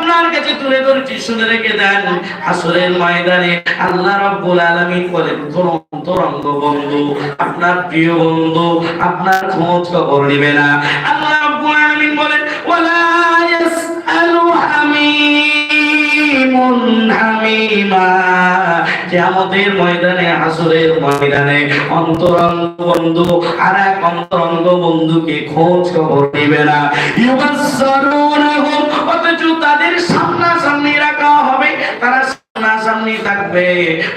আপনার কাছে তুলে ধরেছি, শুনে রেখে দেন। হাসরের ময়দানে আল্লাহ রাব্বুল আলামিন বলেন, তোর অন্তরঙ্গ বন্ধু, আপনার প্রিয় বন্ধু আপনার খোঁজ খবর নেবে না। আল্লাহ রাব্বুল আলামিন বলেন, ওয়ালা ইয়াসআলু হামিমুন হামিমা। কিয়ামতের ময়দানে, হাসরের ময়দানে অন্তরঙ্গ বন্ধু আর এক অন্তরঙ্গ বন্ধুকে খোঁজ খবর নেবে না। ইউবাসসারুনাহুম, অথচ তাদের সামনাসামনি রাখা হবে, তারা সামনাসামনি থাকবে।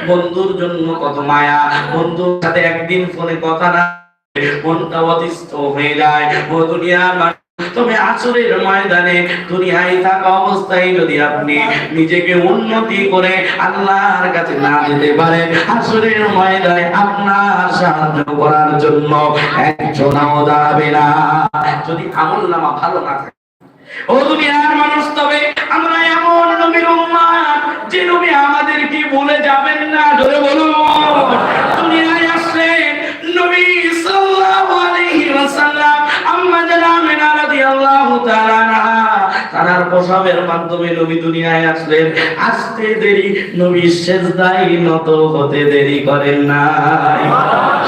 বন্ধুর জন্য কত মায়া, বন্ধুর সাথে একদিন ফোনে কথা না মনটা অতিষ্ঠ হয়ে যায়। ও দুনিয়ার মানুষ, তবে আসরের ময়দানে দুনিয়ায় থাকা অবস্থায় যদি আপনি নিজেকে উন্নতি করে আল্লাহর কাছে না যেতে পারেন, আসরের ময়দানে আপনার সাহায্য করার জন্য একজনও দাঁড়াবে না, যদি আমলনামা ভালো না থাকে। ও দুনিয়ার মানুষ, তবে আমরা এমন নবীর উম্মত যে নবী আমাদেরকে ভুলে যাবেন না। ধরে বলুন, দুনিয়ায় আসলেন নবী সাল্লাল্লাহু আলাইহি ওয়াসাল্লাম, আম্মা জানা আমিনা রাদিয়াল্লাহু তাআলা আনহা, তার প্রসবের মাধ্যমে নবী দুনিয়ায় আসলেন। আসতে দেরি, নবী সিজদায় নত হতে দেরি করেন না।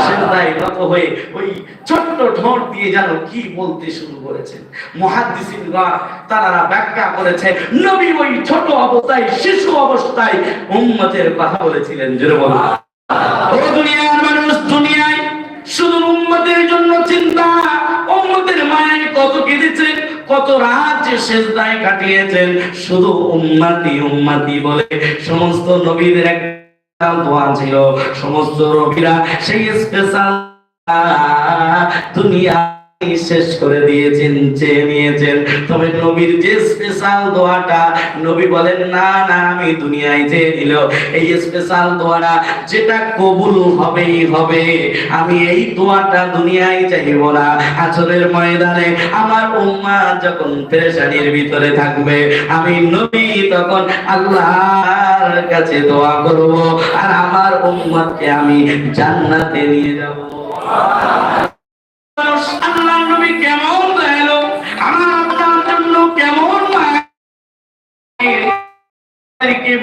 সিজদায় নত হয়ে ওই ছোট্ট ঠোঁট দিয়ে যেন কি বলতে শুরু করেছেন। মুহাদ্দিসিনরা তারা ব্যাখ্যা করেছে, নবী ওই ছোট অবস্থায়, শিশু অবস্থায় উম্মতের কথা বলেছিলেন। জোরে বলুন। ও দুনিয়ার মানুষ, দুনিয়ায় শুধু উম্মতের জন্য চিন্তা, উম্মতের মায়ের কত কেঁদেছেন, কত রাত যে সিজদায় কাটিয়েছেন, শুধু উম্মতি উম্মতি বলে। সমস্ত নবীদের একটা দোয়া ছিল, সমস্ত নবীরা সেই স্পেশাল দুনিয়া শেষ করে দিয়েছেন, চেয়ে নিয়েছেন। তবে নবীর যে স্পেশাল দোয়াটা, নবী বলেন, না না, আমি দুনিয়ায় চেয়ে নিল এই স্পেশাল দোয়াটা যেটা কবুল হবেই হবে, আমি এই দোয়াটা দুনিয়ায় চাইব না। হাসরের ময়দানে আমার উম্মত যখন পেরেশানির ভিতরে থাকবে, আমি নবী তখন আল্লাহর কাছে দোয়া করব, আর আমার উম্মতকে আমি জান্নাতে নিয়ে যাব। আল্লাহ নবী কেমন দয়ালু, আমার আপনার জন্য কেমন মায়া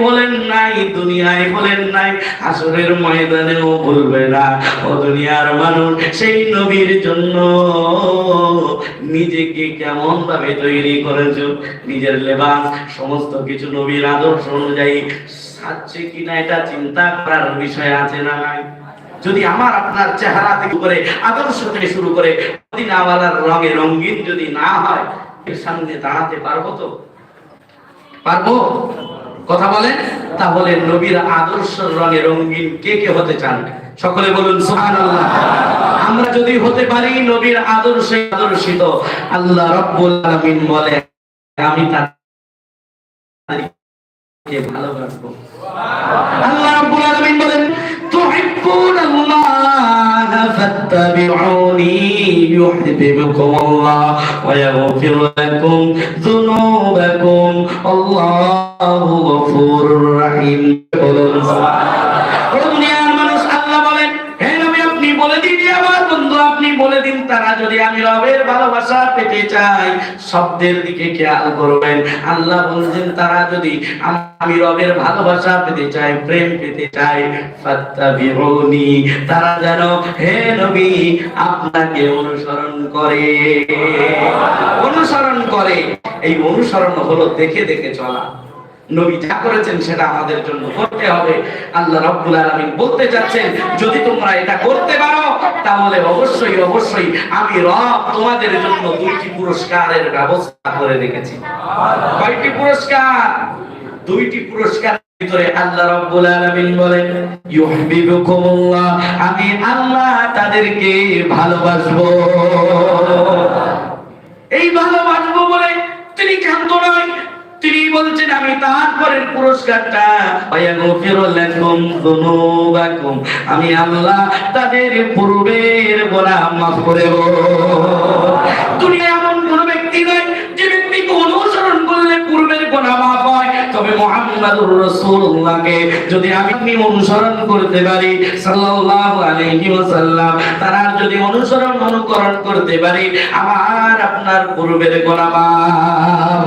বলেন নাই, দুনিয়ায় বলেন নাই, হাসরের ময়দানেও বলবে না। ও দুনিয়ার মানুষ, সেই নবীর জন্য নিজেকে কেমন ভাবে তৈরি করেছো, নিজের লেবাস সমস্ত কিছু নবীর আদর্শ অনুযায়ী সাজছে কিনা, এটা চিন্তা করার বিষয় আছে না নাই? যদি আমার আপনার চেহারা থেকে করে, আদর্শ থেকে শুরু করে মদিনাওয়ালার রঙে রঙিন যদি না হয়, এর সামনে দাঁড়াতে পারবো তো? পারবো? কথা বলেন। তাহলে নবীর আদর্শ রঙে রঙিন কে কে হতে চান? সকলে বলুন সুবহানাল্লাহ। আমরা যদি হতে পারি নবীর আদর্শে আদর্শিত, আল্লাহ রাব্বুল আলামিন বলে, আমি তাকে ভালোবাসবো। আল্লাহ রাব্বুল আলামিন বলেন, তুহিব্বুনাল্লাহ ফাত্তাবিউনি ইউহিব্বুকুমুল্লাহ ওয়া ইয়াগফির লাকুম যুনুবাকুম আল্লাহু গফুরুর রহিম। বলুন সুবহানাল্লাহ। ও দুনিয়ার মানুষ, আল্লাহ বলেন, হে নবী আপনি বলে দিন, আমার বন্ধু আপনি বলে দিন, তারা যদি আমি রবের ভালোবাসা পেতে চাই, শব্দের দিকে খেয়াল করবেন। আল্লাহ বলছেন, তারা যদি আমি রবের ভালোবাসা পেতে চাই, প্রেম পেতে চাই, ফাত্তাবিউনি, তারা যেন হে নবী আপনাকে অনুসরণ করে। অনুসরণ করে, এই অনুসরণ হলো দেখে দেখে চলা। নবী যা করেছেন সেটা আমাদের জন্য করতে হবে। আল্লাহ রাব্বুল আলামিন বলতে যাচ্ছেন, যদি তোমরা এটা করতে পারো, তাহলে অবশ্যই অবশ্যই আমি রব তোমাদের জন্য দুইটি পুরস্কারের ব্যবস্থা করে রেখেছি। কয়টি পুরস্কার? দুইটি পুরস্কার ভিতরে আল্লাহ রাব্বুল আলামিন বলেন, ইউহিব্বুকুমুল্লাহ, আমি আল্লাহ তাদেরকে ভালোবাসবো। এই ভালোবাসবো বলে তিনি ক্ষান্ত নয়, তিনি বলছেন আমি তারপরের পুরস্কারটা, ওয়ায়াগফিরু লাকুম যুনুবাকুম, আমি আল্লাহ তাদের পূর্বের গুনাহ মাফ করে দেব। দুনিয়ায় এমন কোন ব্যক্তি নয় যে ব্যক্তিকে অনুসরণ করলে পূর্বের গুনাহ মাফ হয়। তবে মুহাম্মাদুর রাসূলুল্লাহকে যদি আমি অনুসরণ করতে পারি, সাল্লাল্লাহু আলাইহি ওয়াসাল্লাম, তার যদি অনুকরণ করতে পারি, আমার আপনার পূর্বের গুনাহ মাফ।